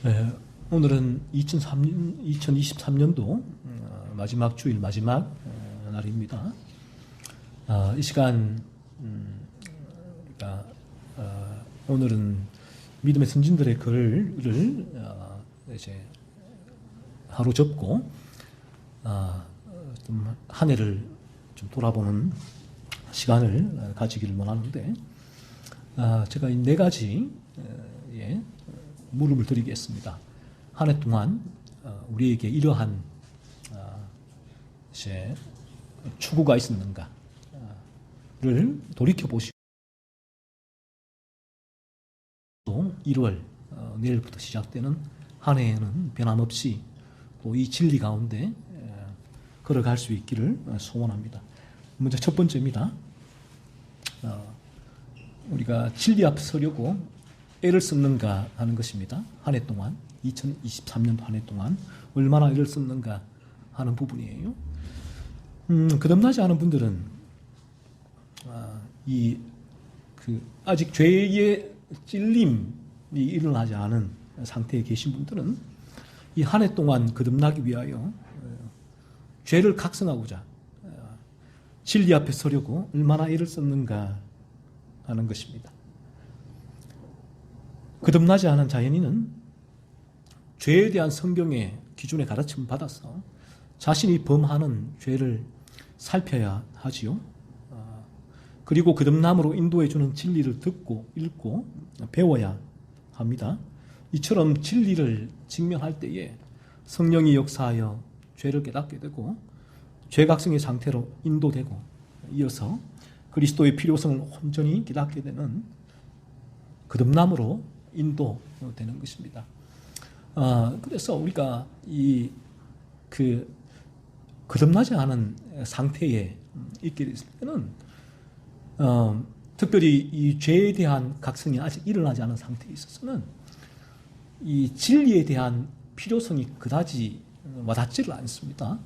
네, 오늘은 2023년도 마지막 주일 마지막 날입니다. 이 시간 그러니까 오늘은 믿음의 선진들의 글을 이제 하루 접고 좀 한 해를 좀 돌아보는 시간을 가지기를 원하는데 제가 이 네 가지의 물음을 드리겠습니다. 한 해 동안 우리에게 이러한 이제 추구가 있었는가를 돌이켜 보시고 1월 내일부터 시작되는 한 해에는 변함없이 또 이 진리 가운데 걸어갈 수 있기를 소원합니다. 먼저 첫 번째입니다. 우리가 진리 앞에 서려고 애를 썼는가 하는 것입니다. 한 해 동안 2023년도 한 해 동안 얼마나 애를 썼는가 하는 부분이에요. 거듭나지 않은 분들은 아직 죄의 찔림이 일어나지 않은 상태에 계신 분들은 이 한 해 동안 거듭나기 위하여 죄를 각성하고자 진리 앞에 서려고 얼마나 애를 썼는가 하는 것입니다. 거듭나지 않은 자연인은 죄에 대한 성경의 기준의 가르침을 받아서 자신이 범하는 죄를 살펴야 하지요. 그리고 거듭남으로 인도해주는 진리를 듣고 읽고 배워야 합니다. 이처럼 진리를 직면할 때에 성령이 역사하여 죄를 깨닫게 되고 죄각성의 상태로 인도되고 이어서 그리스도의 필요성을 온전히 깨닫게 되는 거듭남으로 인도되는 것입니다. 그래서 우리가 거듭나지 않은 상태에 있게 됐을 때는 특별히 이 죄에 대한 각성이 아직 일어나지 않은 상태에 있어서는 이 진리에 대한 필요성이 그다지 와닿지를 않습니다.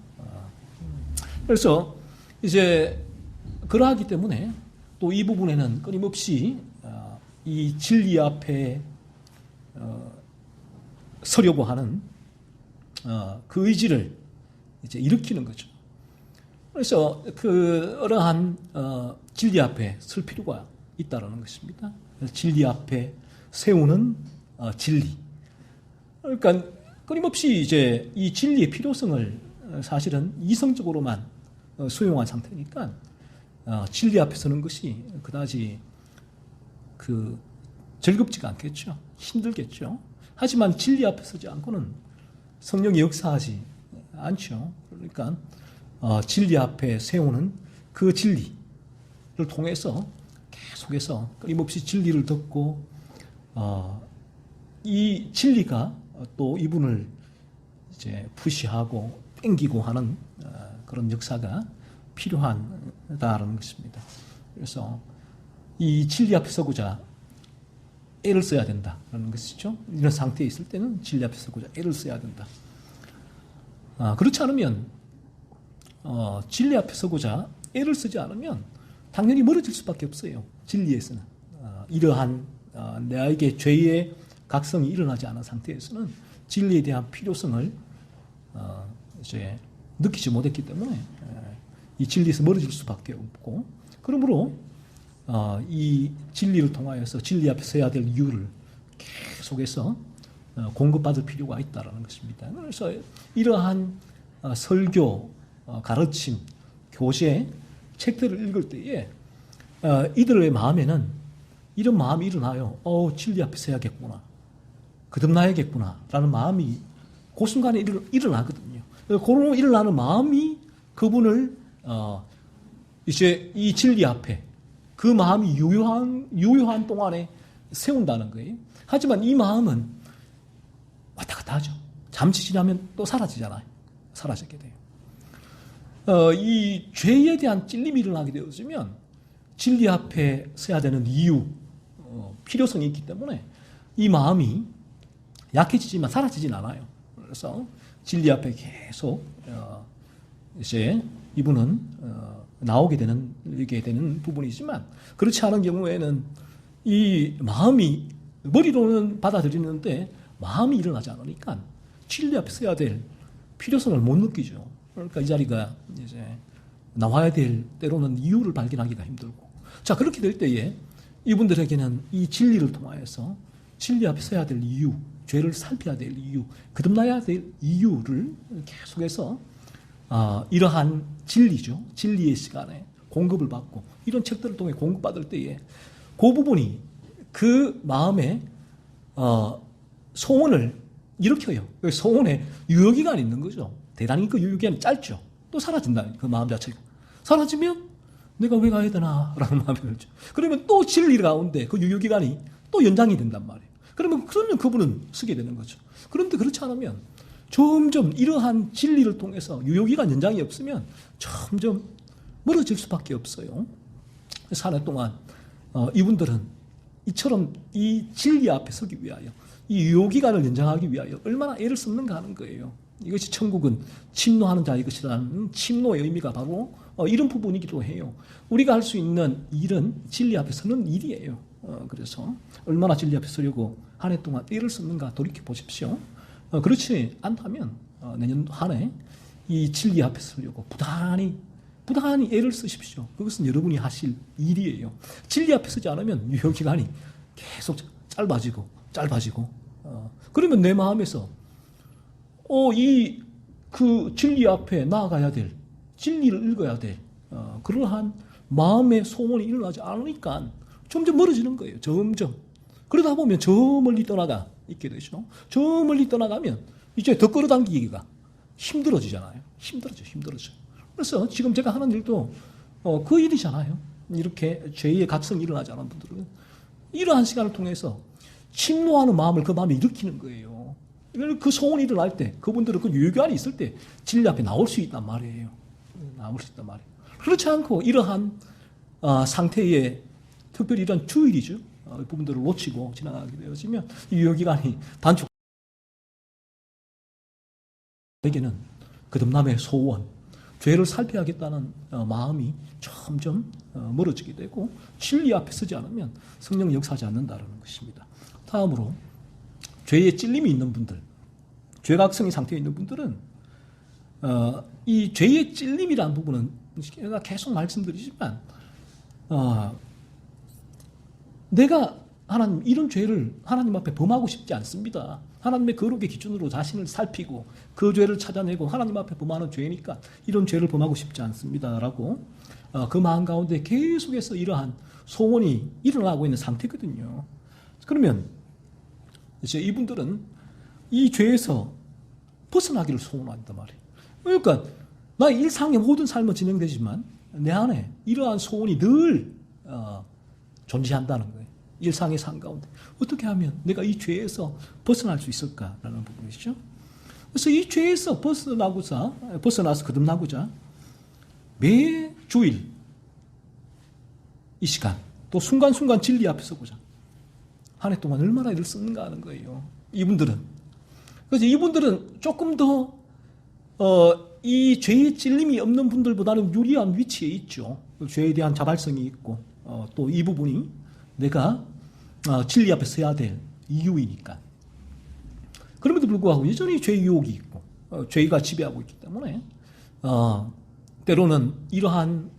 그래서 이제 그러하기 때문에 또 이 부분에는 끊임없이 이 진리 앞에 서려고 하는 그 의지를 이제 일으키는 거죠. 그래서 그러한 진리 앞에 설 필요가 있다라는 것입니다. 진리 앞에 세우는 진리. 그러니까 끊임없이 이제 이 진리의 필요성을 사실은 이성적으로만 수용한 상태니까 진리 앞에 서는 것이 그다지 즐겁지가 않겠죠. 힘들겠죠. 하지만 진리 앞에 서지 않고는 성령이 역사하지 않죠. 그러니까 진리 앞에 세우는 그 진리를 통해서 계속해서 끊임없이 진리를 듣고 이 진리가 또 이분을 이제 푸시하고 땡기고 하는 그런 역사가 필요하다는 것입니다. 그래서 이 진리 앞에 서고자 애를 써야 된다는 것이죠. 이런 상태에 있을 때는 진리 앞에 서고자 애를 써야 된다. 그렇지 않으면 진리 앞에 서고자 애를 쓰지 않으면 당연히 멀어질 수밖에 없어요. 진리에서는 이러한 나에게 죄의 각성이 일어나지 않은 상태에서는 진리에 대한 필요성을 이제 느끼지 못했기 때문에 이 진리에서 멀어질 수밖에 없고, 그러므로 이 진리를 통하여서 진리 앞에 서야 될 이유를 계속해서 공급받을 필요가 있다는 것입니다. 그래서 이러한 설교, 가르침, 교재, 책들을 읽을 때에 이들의 마음에는 이런 마음이 일어나요. 진리 앞에 서야겠구나. 거듭나야겠구나. 라는 마음이 그 순간에 일어나거든요. 그런 일어나는 마음이 그분을 이제 이 진리 앞에 그 마음이 유효한 동안에 세운다는 거예요. 하지만 이 마음은 왔다 갔다 하죠. 잠시 지나면 또 사라지잖아요. 사라지게 돼요. 이 죄에 대한 찔림이 일어나게 되어지면 진리 앞에 서야 되는 이유, 필요성이 있기 때문에 이 마음이 약해지지만 사라지진 않아요. 그래서 진리 앞에 계속 이제 이분은 나오게 되는 부분이지만, 그렇지 않은 경우에는 이 마음이 머리로는 받아들이는데 마음이 일어나지 않으니까 진리 앞에 서야 될 필요성을 못 느끼죠. 그러니까 이 자리가 이제 나와야 될 때로는 이유를 발견하기가 힘들고. 자, 그렇게 될 때에 이분들에게는 이 진리를 통하여서 진리 앞에 서야 될 이유, 죄를 살펴야 될 이유, 거듭나야 될 이유를 계속해서 이러한 진리죠. 진리의 시간에 공급을 받고 이런 책들을 통해 공급받을 때에 그 부분이 그 마음에 소원을 일으켜요. 소원에 유효기간이 있는 거죠. 대단히 그 유효기간이 짧죠. 또 사라진다. 그 마음 자체가. 사라지면 내가 왜 가야 되나 라는 마음이 들죠. 그러면 또 진리 가운데 그 유효기간이 또 연장이 된단 말이에요. 그러면 그분은 쓰게 되는 거죠. 그런데 그렇지 않으면 점점 이러한 진리를 통해서 유효기간 연장이 없으면 점점 멀어질 수밖에 없어요. 그래서 한 해 동안 이분들은 이처럼 이 진리 앞에 서기 위하여 이 유효기간을 연장하기 위하여 얼마나 애를 썼는가 하는 거예요. 이것이 천국은 침노하는 자의 것이라는 침노의 의미가 바로 이런 부분이기도 해요. 우리가 할 수 있는 일은 진리 앞에 서는 일이에요. 그래서 얼마나 진리 앞에 서려고 한 해 동안 애를 썼는가 돌이켜 보십시오. 그렇지 않다면 내년 한 해 이 진리 앞에 서려고 부단히 애를 쓰십시오. 그것은 여러분이 하실 일이에요. 진리 앞에 서지 않으면 유효기간이 계속 짧아지고 그러면 내 마음에서 그 진리 앞에 나아가야 될, 진리를 읽어야 될 그러한 마음의 소원이 일어나지 않으니까 점점 멀어지는 거예요. 점점. 그러다 보면 저 멀리 떠나가 있게 되죠. 저 멀리 떠나가면 이제 더 끌어당기기가 힘들어지잖아요. 힘들어져. 그래서 지금 제가 하는 일도 그 일이잖아요. 이렇게 죄의 각성이 일어나지 않은 분들은 이러한 시간을 통해서 침노하는 마음을 그 마음에 일으키는 거예요. 그 소원이 일어날 때 그분들은 그 유효기간이 있을 때 진리 앞에 나올 수 있단 말이에요. 그렇지 않고 이러한 상태에 특별히 이런 주일이죠. 부분들을 놓치고 지나가게 되어지면 유효기간이 단축. 에게는 거듭남의 소원, 죄를 살펴야겠다는 마음이 점점 멀어지게 되고 진리 앞에 서지 않으면 성령이 역사하지 않는다는 것입니다. 다음으로 죄의 찔림이 있는 분들, 죄각성의 상태에 있는 분들은 이 죄의 찔림이라는 부분은 제가 계속 말씀드리지만 내가 하나님 이런 죄를 하나님 앞에 범하고 싶지 않습니다. 하나님의 거룩의 기준으로 자신을 살피고 그 죄를 찾아내고 하나님 앞에 범하는 죄니까 이런 죄를 범하고 싶지 않습니다라고 그 마음 가운데 계속해서 이러한 소원이 일어나고 있는 상태거든요. 그러면 이제 이분들은 이 죄에서 벗어나기를 소원한단 말이에요. 그러니까 나의 일상의 모든 삶은 진행되지만 내 안에 이러한 소원이 늘 존재한다는 거예요. 일상의 삶 가운데 어떻게 하면 내가 이 죄에서 벗어날 수 있을까라는 부분이죠. 그래서 이 죄에서 벗어나서 거듭나고자 매 주일 이 시간 또 순간순간 진리 앞에 서보자. 한 해 동안 얼마나 일을 쓰는가 하는 거예요. 이분들은. 그래서 이분들은 조금 더 이 죄의 찔림이 없는 분들보다는 유리한 위치에 있죠. 죄에 대한 자발성이 있고 또 이 부분이 내가 진리 앞에 서야 될 이유이니까. 그럼에도 불구하고 여전히 죄의 유혹이 있고 죄가 지배하고 있기 때문에 때로는 이러한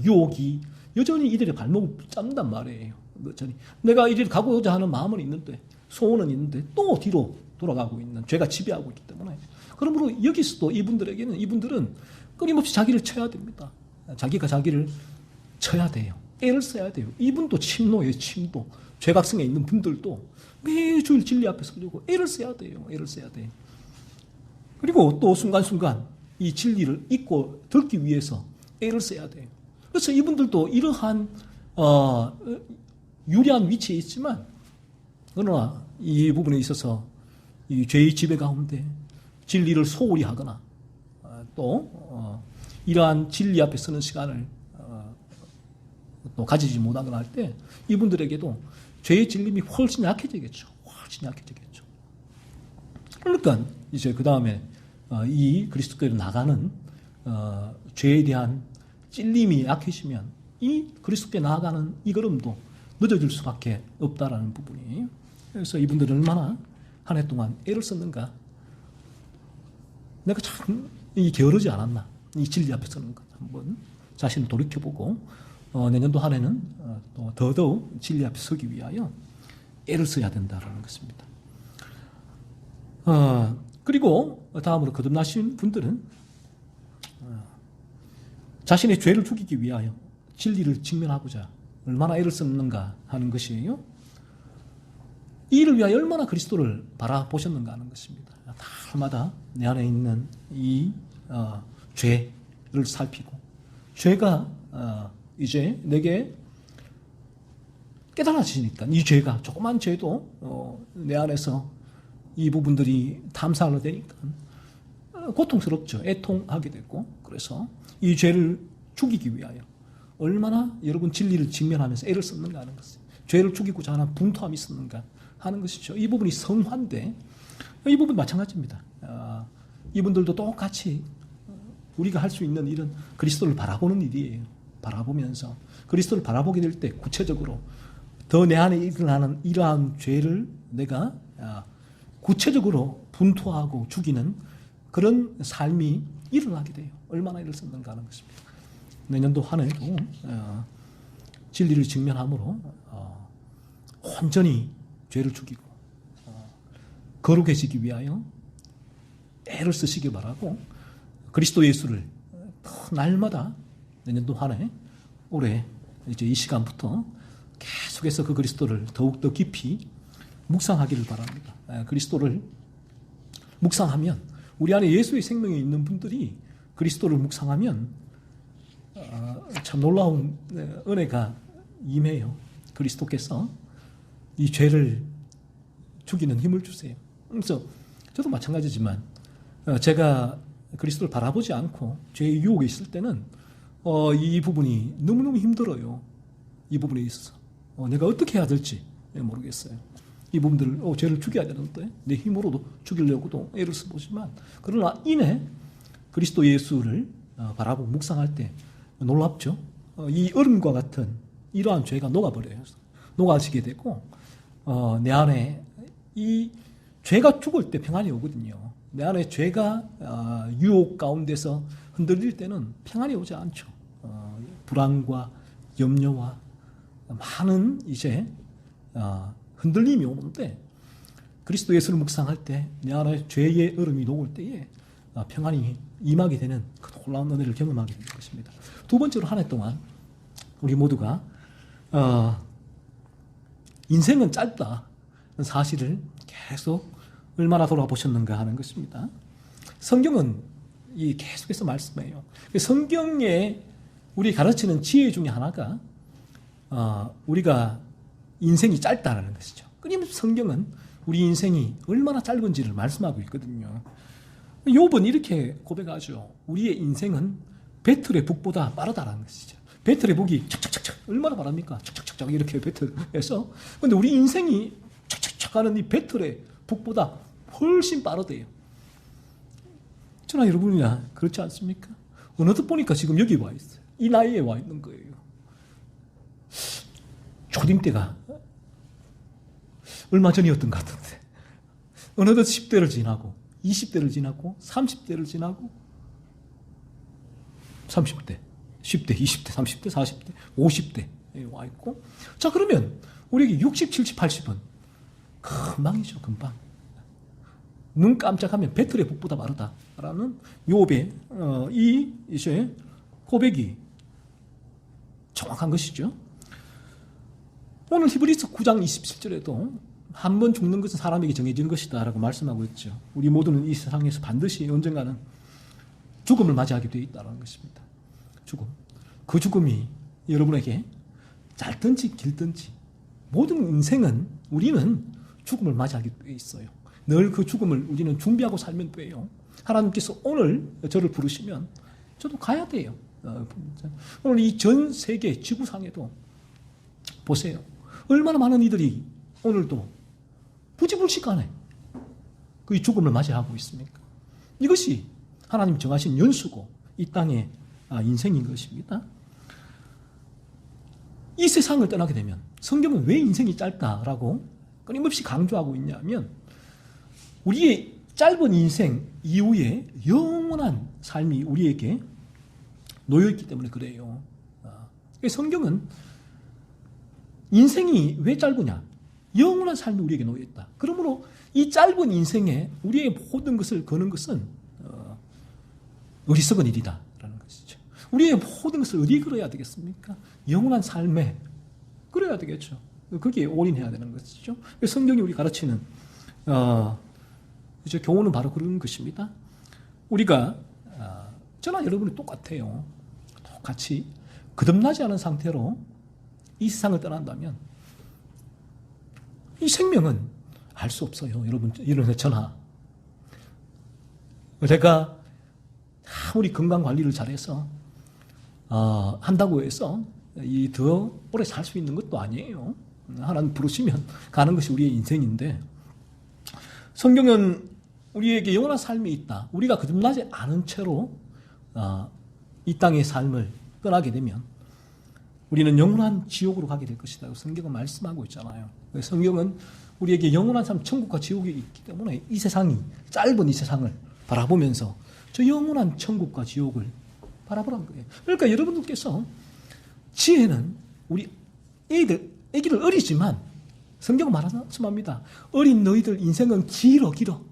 유혹이 여전히 이들의 발목을 잡는단 말이에요. 여전히 내가 이리로 가고자 하는 마음은 있는데 소원은 있는데 또 뒤로 돌아가고 있는 죄가 지배하고 있기 때문에 그러므로 여기서도 이분들은 끊임없이 자기를 쳐야 됩니다. 자기가 자기를 쳐야 돼요. 애를 써야 돼요. 이분도 침노예요. 침도. 죄각성에 있는 분들도 매주일 진리 앞에 서려고 애를 써야 돼요. 그리고 또 순간순간 이 진리를 잊고 듣기 위해서 애를 써야 돼요. 그래서 이분들도 이러한 유리한 위치에 있지만 그러나 이 부분에 있어서 이 죄의 지배 가운데 진리를 소홀히 하거나 또 이러한 진리 앞에 서는 시간을 또 가지지 못하거나 할 때 이분들에게도 죄의 찔림이 훨씬 약해지겠죠. 그러니까 이제 그 다음에 이 그리스도께로 나가는 죄에 대한 찔림이 약해지면 이 그리스도께 나아가는 이 걸음도 늦어질 수밖에 없다라는 부분이에요. 그래서 이분들은 얼마나 한 해 동안 애를 썼는가? 내가 참 게으르지 않았나? 이 진리 앞에 서는 것 한번 자신을 돌이켜보고 내년도 한 해는 또 더더욱 진리 앞에 서기 위하여 애를 써야 된다는 것입니다. 그리고 다음으로 거듭나신 분들은 자신의 죄를 죽이기 위하여 진리를 직면하고자 얼마나 애를 썼는가 하는 것이에요. 이 일을 위하여 얼마나 그리스도를 바라보셨는가 하는 것입니다. 날마다 내 안에 있는 이 죄를 살피고 죄가 이제 내게 깨달아지니까 이 죄가 조그만 죄도 내 안에서 이 부분들이 탐사하게 되니까 고통스럽죠. 애통하게 되고 그래서 이 죄를 죽이기 위하여 얼마나 여러분 진리를 직면하면서 애를 썼는가 하는 것을 죄를 죽이고자 하는 분투함이 있었는가 하는 것이죠. 이 부분이 성화인데 이 부분 마찬가지입니다. 이분들도 똑같이 우리가 할 수 있는 일은 그리스도를 바라보는 일이에요. 바라보면서 그리스도를 바라보게 될 때 구체적으로 더 내 안에 일어나는 이러한 죄를 내가 구체적으로 분투하고 죽이는 그런 삶이 일어나게 돼요. 얼마나 일을 썼는가 하는 것입니다. 내년도 한 해도 진리를 직면함으로 온전히 죄를 죽이고 거룩해지기 위하여 애를 쓰시기 바라고 그리스도 예수를 날마다 내년도 한 해 올해 이제 이 시간부터 계속해서 그 그리스도를 더욱더 깊이 묵상하기를 바랍니다. 그리스도를 묵상하면 우리 안에 예수의 생명이 있는 분들이 그리스도를 묵상하면 참 놀라운 은혜가 임해요. 그리스도께서 이 죄를 죽이는 힘을 주세요. 그래서 저도 마찬가지지만 제가 그리스도를 바라보지 않고 죄의 유혹에 있을 때는 이 부분이 너무너무 힘들어요. 이 부분에 있어서 내가 어떻게 해야 될지 모르겠어요. 이 부분들을 죄를 죽여야 되는데 내 힘으로도 죽이려고도 애를 써보지만 그러나 이내 그리스도 예수를 바라보고 묵상할 때 놀랍죠. 이 얼음과 같은 이러한 죄가 녹아버려요. 녹아지게 되고 내 안에 이 죄가 죽을 때 평안이 오거든요. 내 안에 죄가 유혹 가운데서 흔들릴 때는 평안이 오지 않죠. 불안과 염려와 많은 이제 흔들림이 오는데 그리스도 예수를 묵상할 때 내 안에 죄의 얼음이 녹을 때에 평안이 임하게 되는 그 놀라운 은혜를 경험하게 되는 것입니다. 두 번째로 한 해 동안 우리 모두가 인생은 짧다 사실을 계속 얼마나 돌아보셨는가 하는 것입니다. 성경은 계속해서 말씀해요. 성경에 우리 가르치는 지혜 중에 하나가 우리가 인생이 짧다라는 것이죠. 끊임없이 성경은 우리 인생이 얼마나 짧은지를 말씀하고 있거든요. 욥은 이렇게 고백하죠. 우리의 인생은 배틀의 북보다 빠르다라는 것이죠. 배틀의 북이 착착착착 얼마나 빠릅니까? 착착착착 이렇게 배틀해서 근데 우리 인생이 착착착 하는 이 배틀의 북보다 훨씬 빠르대요. 저나 여러분이나 그렇지 않습니까? 어느덧 보니까 지금 여기 와 있어요. 이 나이에 와 있는 거예요. 초딩 때가 얼마 전이었던 것 같은데 어느덧 10대를 지나고 20대를 지나고 30대를 지나고 30대, 10대, 20대, 30대, 40대, 50대에 와 있고 자 그러면 우리에게 60, 70, 80은 금방이죠. 금방. 눈 깜짝하면 배틀의 북보다 빠르다라는 욥의 이 이제 고백이 정확한 것이죠. 오늘 히브리서 9장 27절에도 한 번 죽는 것은 사람에게 정해지는 것이다 라고 말씀하고 있죠. 우리 모두는 이 세상에서 반드시 언젠가는 죽음을 맞이하게 되어 있다는 것입니다. 죽음. 그 죽음이 여러분에게 짧든지 길든지 모든 인생은 우리는 죽음을 맞이하게 되어 있어요. 늘 그 죽음을 우리는 준비하고 살면 돼요. 하나님께서 오늘 저를 부르시면 저도 가야 돼요. 오늘 이 전 세계 지구상에도 보세요. 얼마나 많은 이들이 오늘도 부지불식간에 그 죽음을 맞이하고 있습니까? 이것이 하나님 정하신 연수고 이 땅의 인생인 것입니다. 이 세상을 떠나게 되면 성경은 왜 인생이 짧다라고 끊임없이 강조하고 있냐면 우리의 짧은 인생 이후에 영원한 삶이 우리에게 놓여있기 때문에 그래요. 성경은 인생이 왜 짧으냐? 영원한 삶이 우리에게 놓여있다. 그러므로 이 짧은 인생에 우리의 모든 것을 거는 것은 어리석은 일이다 라는 것이죠. 우리의 모든 것을 어디에 걸어야 되겠습니까? 영원한 삶에 걸어야 되겠죠. 거기에 올인해야 되는 것이죠. 성경이 우리 가르치는 이제 교훈은 바로 그런 것입니다. 우리가 저나 여러분이 똑같아요. 똑같이 거듭나지 않은 상태로 이 세상을 떠난다면 이 생명은 알 수 없어요. 여러분, 저나 제가 아무리 건강 관리를 잘해서 한다고 해서 이 더 오래 살 수 있는 것도 아니에요. 하나님 부르시면 가는 것이 우리의 인생인데, 성경은 우리에게 영원한 삶이 있다. 우리가 거듭나지 않은 채로 이 땅의 삶을 떠나게 되면 우리는 영원한 지옥으로 가게 될 것이다. 성경은 말씀하고 있잖아요. 성경은 우리에게 영원한 삶, 천국과 지옥이 있기 때문에 이 세상이, 짧은 이 세상을 바라보면서 저 영원한 천국과 지옥을 바라보라는 거예요. 그러니까 여러분들께서 지혜는 우리 애기들 어리지만 성경은 말씀합니다. 어린 너희들 인생은 길어.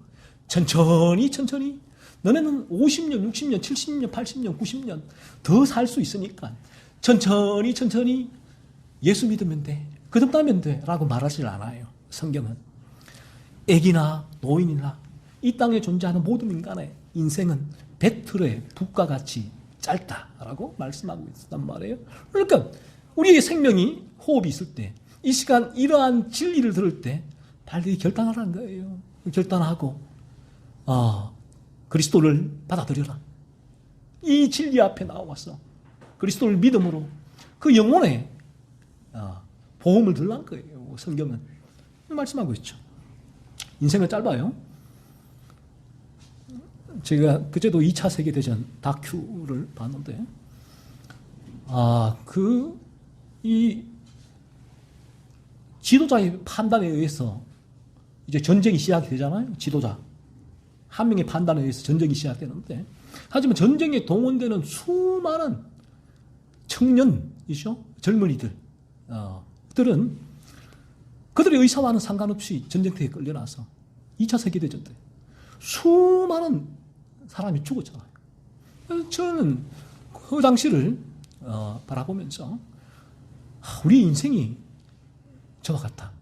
천천히 너네는 50년, 60년, 70년, 80년, 90년 더 살 수 있으니까 천천히 예수 믿으면 돼. 거듭나면 돼. 라고 말하지 않아요. 성경은. 애기나 노인이나 이 땅에 존재하는 모든 인간의 인생은 배틀의 붓과 같이 짧다라고 말씀하고 있단 말이에요. 그러니까 우리의 생명이 호흡이 있을 때, 이 시간 이러한 진리를 들을 때 빨리 결단하라는 거예요. 결단하고 그리스도를 받아들여라. 이 진리 앞에 나와서 그리스도를 믿음으로 그 영혼에 보험을 들라는 거예요. 성경은 말씀하고 있죠. 인생은 짧아요. 제가 그제도 2차 세계대전 다큐를 봤는데 이 지도자의 판단에 의해서 이제 전쟁이 시작이 되잖아요. 지도자 한 명의 판단에 의해서 전쟁이 시작되는데, 하지만 전쟁에 동원되는 수많은 청년이죠. 젊은이들 들은 그들의 의사와는 상관없이 전쟁터에 끌려나서 2차 세계대전 때 수많은 사람이 죽었잖아요. 저는 그 당시를 바라보면서 우리 인생이 저와 같다.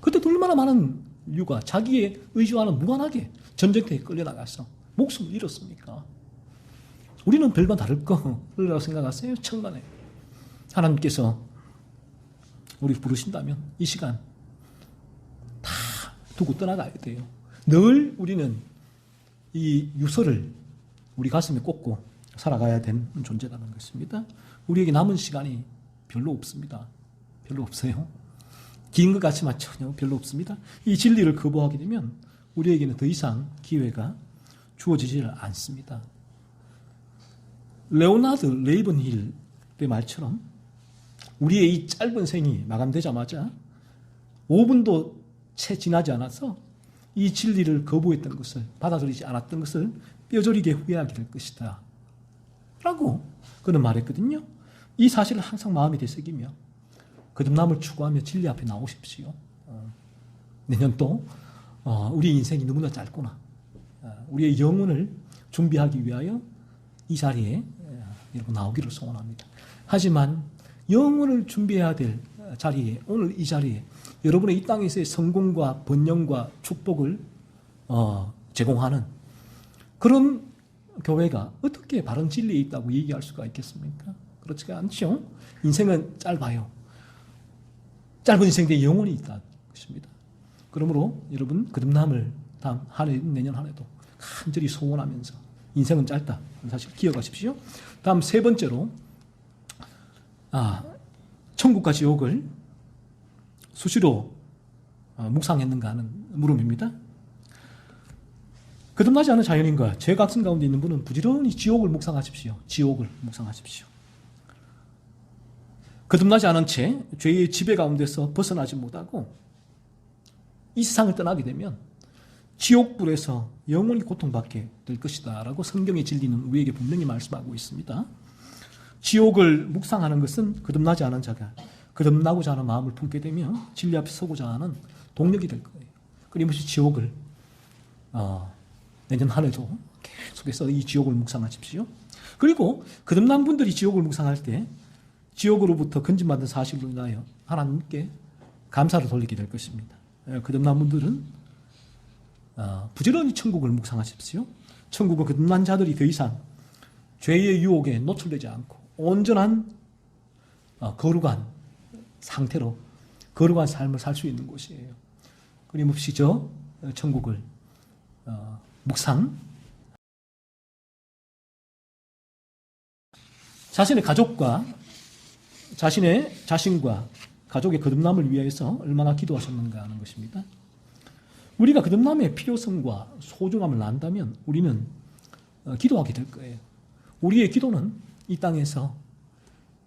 그때 얼마나 많은 인류가 자기의 의지와는 무관하게 전쟁터에 끌려나가서 목숨을 잃었습니까? 우리는 별반 다를 거라고 생각하세요? 천만에. 하나님께서 우리를 부르신다면 이 시간 다 두고 떠나가야 돼요. 늘 우리는 이 유서를 우리 가슴에 꽂고 살아가야 되는 존재라는 것입니다. 우리에게 남은 시간이 별로 없습니다. 별로 없어요. 긴 것 같지만 전혀 별로 없습니다. 이 진리를 거부하게 되면 우리에게는 더 이상 기회가 주어지질 않습니다. 레오나드 레이븐힐의 말처럼 우리의 이 짧은 생이 마감되자마자 5분도 채 지나지 않아서 이 진리를 거부했던 것을, 받아들이지 않았던 것을 뼈저리게 후회하게 될 것이다 라고 그는 말했거든요. 이 사실을 항상 마음에 되새기며 거듭남을 추구하며 진리 앞에 나오십시오. 내년도 우리 인생이 너무나 짧구나. 우리의 영혼을 준비하기 위하여 이 자리에 여러분 나오기를 소원합니다. 하지만 영혼을 준비해야 될 자리에, 오늘 이 자리에 여러분의 이 땅에서의 성공과 번영과 축복을 제공하는 그런 교회가 어떻게 바른 진리에 있다고 얘기할 수가 있겠습니까? 그렇지가 않죠. 인생은 짧아요. 짧은 인생에 영혼이 있다는 것입니다. 그러므로 여러분 거듭남을 다음 한 해, 내년 한 해도 간절히 소원하면서 인생은 짧다 사실 기억하십시오. 다음 세 번째로 천국과 지옥을 수시로 묵상했는가 하는 물음입니다. 거듭나지 않은 자연인과 죄각성 가운데 있는 분은 부지런히 지옥을 묵상하십시오. 지옥을 묵상하십시오. 거듭나지 않은 채 죄의 지배 가운데서 벗어나지 못하고 이 세상을 떠나게 되면 지옥불에서 영원히 고통받게 될 것이다 라고 성경의 진리는 우리에게 분명히 말씀하고 있습니다. 지옥을 묵상하는 것은 거듭나지 않은 자가 거듭나고자 하는 마음을 품게 되며 진리 앞에 서고자 하는 동력이 될 거예요. 끊임없이 지옥을 내년 한 해도 계속해서 이 지옥을 묵상하십시오. 그리고 거듭난 분들이 지옥을 묵상할 때 지옥으로부터 건진받은 사실로 인하여 하나님께 감사를 돌리게 될 것입니다. 거듭난 분들은 부지런히 천국을 묵상하십시오. 천국은 거듭난 자들이 더 이상 죄의 유혹에 노출되지 않고 온전한 거룩한 상태로 거룩한 삶을 살 수 있는 곳이에요. 끊임없이 저 천국을 묵상, 자신의 가족과 자신의 자신과 가족의 거듭남을 위해서 얼마나 기도하셨는가 하는 것입니다. 우리가 거듭남의 필요성과 소중함을 안다면 우리는 기도하게 될 거예요. 우리의 기도는 이 땅에서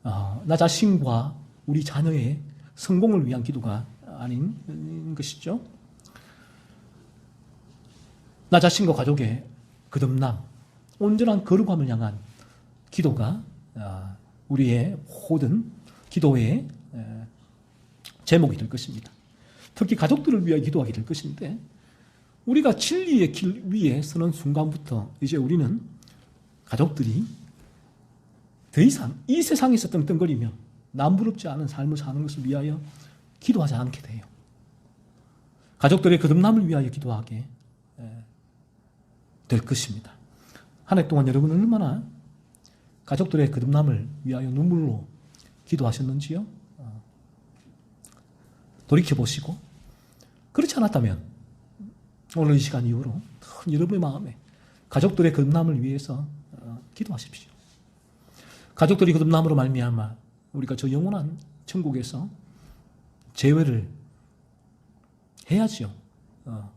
나 자신과 우리 자녀의 성공을 위한 기도가 아닌 것이죠. 나 자신과 가족의 거듭남, 온전한 거룩함을 향한 기도가 우리의 모든 기도의 제목이 될 것입니다. 특히 가족들을 위해 기도하게 될 것인데 우리가 진리의 길 위에 서는 순간부터 이제 우리는 가족들이 더 이상 이 세상에서 떵떵거리며 남부럽지 않은 삶을 사는 것을 위하여 기도하지 않게 돼요. 가족들의 거듭남을 위하여 기도하게 될 것입니다. 한 해 동안 여러분은 얼마나 가족들의 거듭남을 위하여 눈물로 기도하셨는지요? 돌이켜보시고 그렇지 않았다면 오늘 이 시간 이후로 여러분의 마음에 가족들의 거듭남을 위해서 기도하십시오. 가족들이 거듭남으로 말미암아 우리가 저 영원한 천국에서 재회를 해야지요.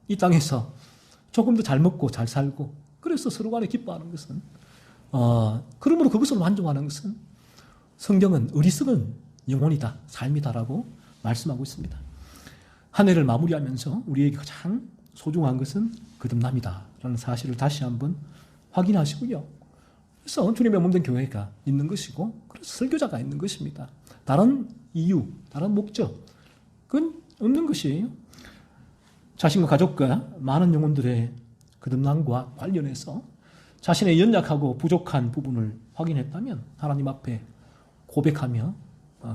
이 땅에서 조금 더 잘 먹고 잘 살고 그래서 서로 간에 기뻐하는 것은 그러므로 그것으로 만족하는 것은 성경은 어리석은 영혼이다, 삶이다라고 말씀하고 있습니다. 한 해를 마무리하면서 우리에게 가장 소중한 것은 거듭남이다라는 사실을 다시 한번 확인하시고요. 그래서 주님의 몸된 교회가 있는 것이고 그래서 설교자가 있는 것입니다. 다른 이유, 다른 목적은 없는 것이에요. 자신과 가족과 많은 영혼들의 거듭남과 관련해서 자신의 연약하고 부족한 부분을 확인했다면 하나님 앞에 고백하며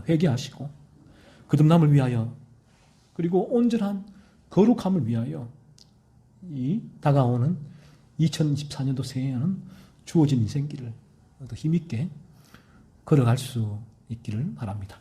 회개하시고 거듭남을 위하여 그리고 온전한 거룩함을 위하여 이 다가오는 2024년도 새해에는 주어진 인생길을 더 힘있게 걸어갈 수 있기를 바랍니다.